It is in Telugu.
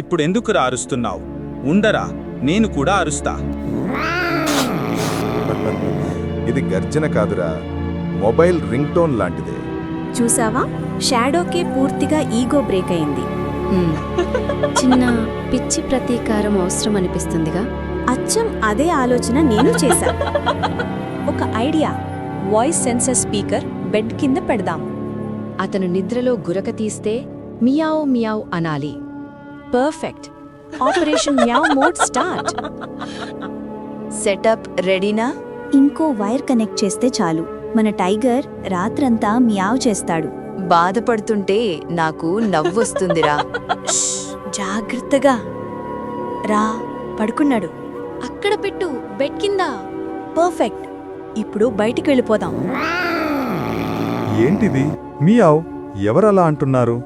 ఇప్పుడెందుకురా అరుస్తున్నావు? ఉండరా, నేను కూడా అరుస్తా. ఇది గర్జన కాదురా, మొబైల్ రింగ్ టోన్ లాంటిదే. చూసావా, షాడోకే పూర్తిగా ఈగో బ్రేక్ అయింది. చిన్న పిచ్చి ప్రతీకారం అవసరం అనిపిస్తుందిగా. అచ్చం అదే ఆలోచన నేను చేశా. ఒక idea, voice sensor speaker bed కింద పెడదాం. అతను నిద్రలో గురక తీస్తే మియావ్ మియావ్ అనాలి. Perfect. Operation meow mode start. Setup రెడీనా? ఇంకో వైర్ కనెక్ట్ చేస్తే చాలు, మన టైగర్ రాత్రంతా మియావ్ చేస్తాడు. బాధపడుతుంటే నాకు నవ్వొస్తుందిరా. జాగ్రత్తగా రా, పడుకున్నాడు. అక్కడ పెట్టు, బెడ్ కింద. పర్ఫెక్ట్. ఇప్పుడు బయటికి వెళ్ళిపోదాం. ఏంటిది? మియావ్, ఎవరలా అంటున్నారు?